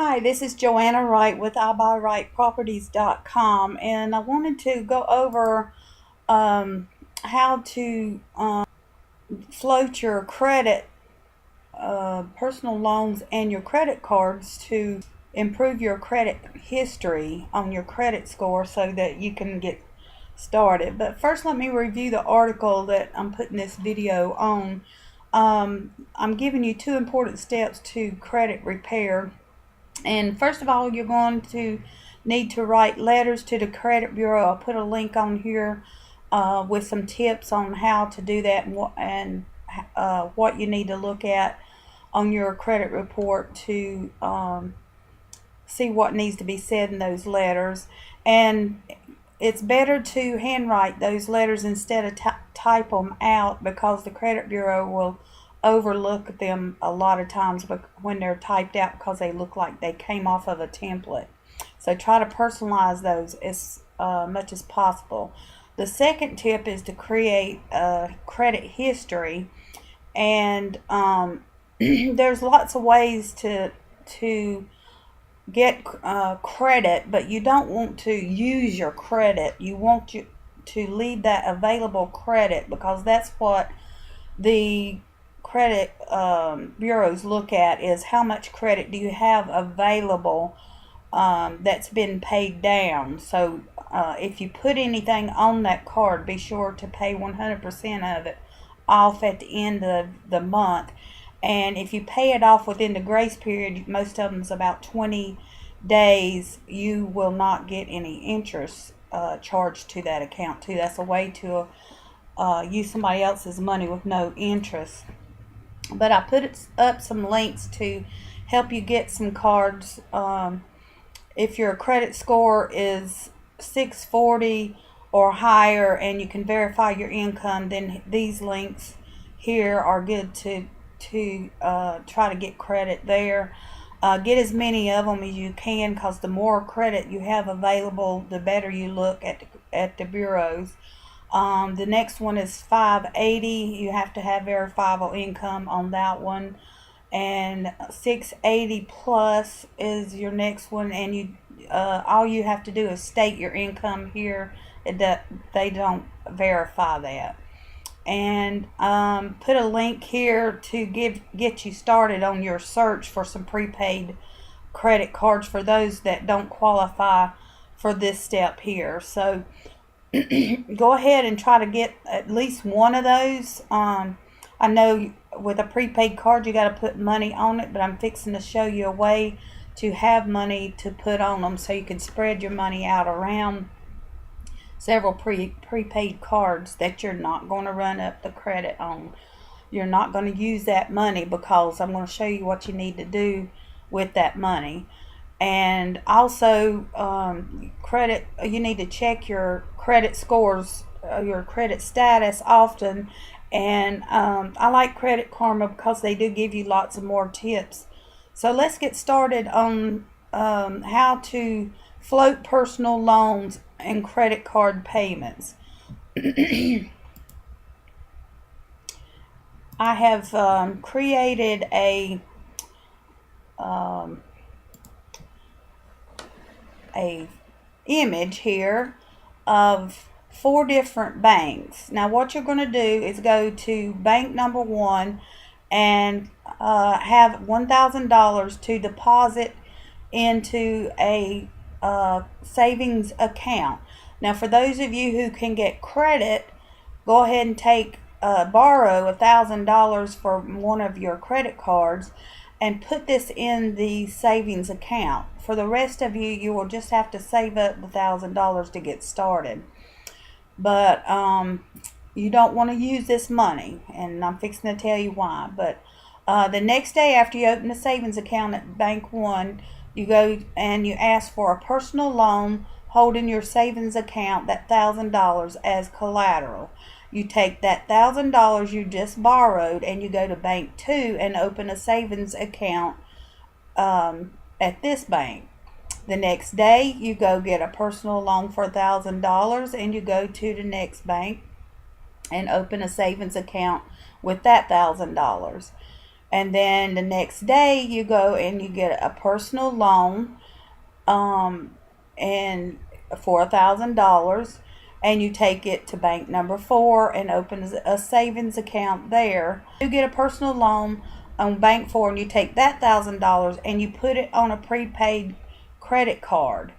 Hi, this is Joanna Wright with iBuyRightProperties.com, and I wanted to go over how to float your credit, personal loans, and your credit cards to improve your credit history on your credit score so that you can get started. But first, let me review the article that I'm putting this video on. I'm giving you two important steps to credit repair. And first of all, you're going to need to write letters to the credit bureau. I'll put a link on here with some tips on how to do that and what you need to look at on your credit report to see what needs to be said in those letters. And it's better to handwrite those letters instead of type them out, because the credit bureau will overlook them a lot of times when they're typed out, because they look like they came off of a template. So try to personalize those as much as possible. The second tip is to create a credit history, and there's lots of ways to get credit, but you don't want to use your credit. You want to leave that available credit, because that's what the credit bureaus look at, is how much credit do you have available that's been paid down. So if you put anything on that card, be sure to pay 100% of it off at the end of the month. And if you pay it off within the grace period, most of them is about 20 days, you will not get any interest charged to that account too. That's a way to use somebody else's money with no interest. But I put up some links to help you get some cards. If your credit score is 640 or higher and you can verify your income, then these links here are good to try to get credit there. Get as many of them as you can, because the more credit you have available, the better you look at the bureaus. The next one is 580. You have to have verifiable income on that one. And 680 plus is your next one, and you all you have to do is state your income here. They don't verify that. And put a link here to get you started on your search for some prepaid credit cards for those that don't qualify for this step here. So go ahead and try to get at least one of those. I know with a prepaid card you got to put money on it, but I'm fixing to show you a way to have money to put on them, so you can spread your money out around several prepaid cards that you're not going to run up the credit on. You're not going to use that money, because I'm going to show you what you need to do with that money. And also you need to check your credit scores, your credit status often. And I like Credit Karma because they do give you lots of more tips. So let's get started on how to float personal loans and credit card payments. I have created a image here of 4 different banks. Now what you're going to do is go to bank number 1 and have $1,000 to deposit into a savings account. Now for those of you who can get credit, go ahead and borrow $1,000 from one of your credit cards and put this in the savings account. For the rest of you, you will just have to save up the $1,000 to get started. But you don't want to use this money, and I'm fixing to tell you why. But the next day after you open a savings account at Bank 1, you go and you ask for a personal loan holding your savings account, that $1,000, as collateral. You take that $1,000 you just borrowed and you go to Bank 2 and open a savings account at this bank. The next day you go get a personal loan for $1,000 and you go to the next bank and open a savings account with that $1,000. And then the next day you go and you get a personal loan, and for $1,000, and you take it to bank number 4 and open a savings account there. You get a personal loan on bank 4, and you take that $1,000 and you put it on a prepaid credit card.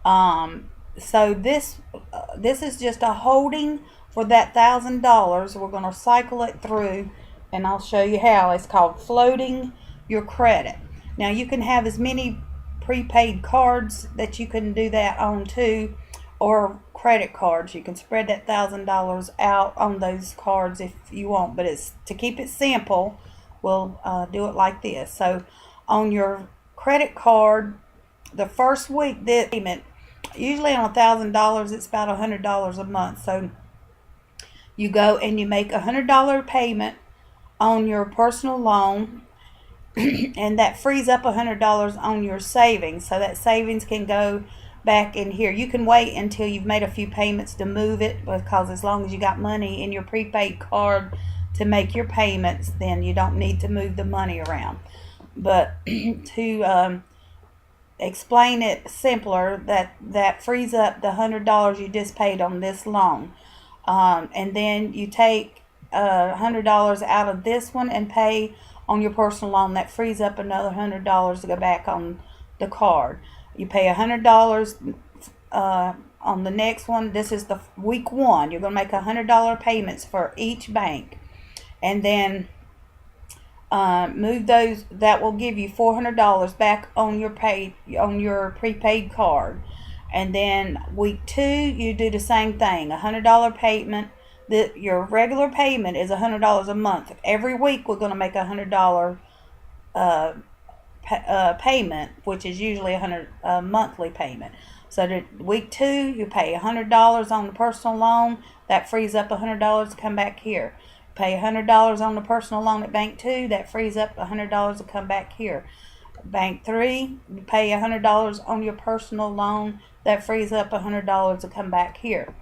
So this is just a holding for that $1,000. We're going to cycle it through, and I'll show you how. It's called floating your credit. Now you can have as many prepaid cards that you can do that on too, or credit cards. You can spread that $1,000 out on those cards if you want, but it's to keep it simple. We'll do it like this. So on your credit card, the first week the payment, usually on $1,000, it's about $100 a month. So you go and you make $100 payment on your personal loan, and that frees up $100 on your savings. So that savings can go back in here. You can wait until you've made a few payments to move it, because as long as you got money in your prepaid card to make your payments, then you don't need to move the money around. But to explain it simpler, that frees up the $100 you just paid on this loan, and then you take $100 out of this one and pay on your personal loan. That frees up another $100 to go back on the card. You pay $100 on the next one. This is the week 1. You're going to make $100 payments for each bank, and then move those. That will give you $400 back on your prepaid card. And then week 2, you do the same thing. $100 payment. Your regular payment is $100 a month. Every week we're going to make $100 payment, which is usually a monthly payment. So the week 2, you pay $100 on the personal loan. That frees up $100 to come back here. Pay $100 on the personal loan at bank 2. That frees up $100 to come back here. Bank 3, you pay $100 on your personal loan. That frees up $100 to come back here.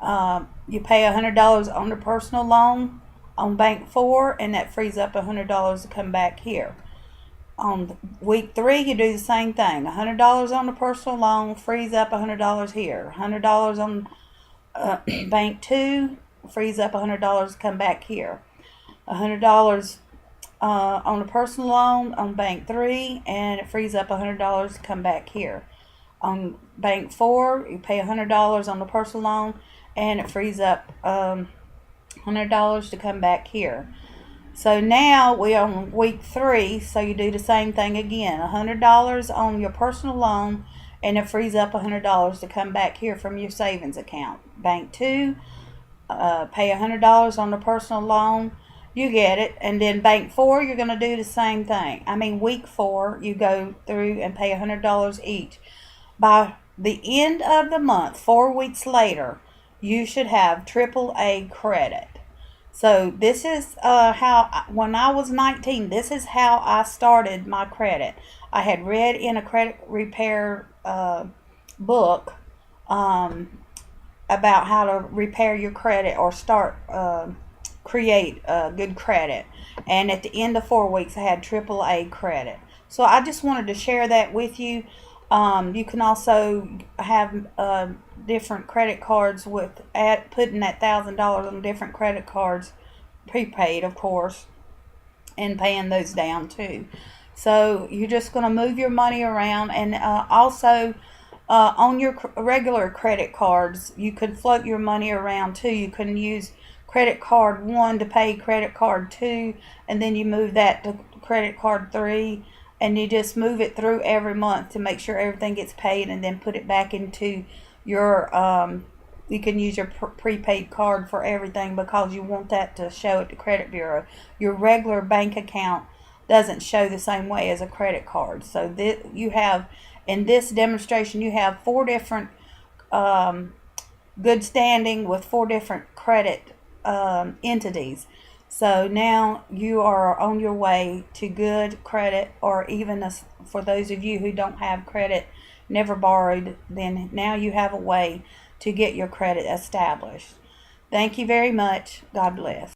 You pay $100 on the personal loan on bank 4, and that frees up $100 to come back here. On week 3, you do the same thing. $100 on the personal loan frees up $100 here. $100 on bank 2 frees up $100 to come back here. $100 on the personal loan on bank 3, and it frees up $100 to come back here. On bank 4, you pay $100 on the personal loan, and it frees up $100 to come back here. So now we're on week 3, so you do the same thing again. $100 on your personal loan, and it frees up $100 to come back here from your savings account. Bank 2, pay $100 on the personal loan, you get it. And then bank 4, you're going to do the same thing. Week 4, you go through and pay $100 each. By the end of the month, 4 weeks later, you should have AAA credit. So this is how, when I was 19, this is how I started my credit. I had read in a credit repair book about how to repair your credit or create good credit. And at the end of 4 weeks, I had AAA credit. So I just wanted to share that with you. You can also have different credit cards with putting that $1,000 on different credit cards, prepaid of course, and paying those down too. So you're just going to move your money around, and also on your regular credit cards, you could float your money around too. You can use credit card 1 to pay credit card 2, and then you move that to credit card 3. And you just move it through every month to make sure everything gets paid, and then put it back into your, you can use your prepaid card for everything, because you want that to show at the credit bureau. Your regular bank account doesn't show the same way as a credit card. So you have, in this demonstration, you have 4 different good standing with 4 different credit entities. So now you are on your way to good credit, or even for those of you who don't have credit, never borrowed, then now you have a way to get your credit established. Thank you very much. God bless.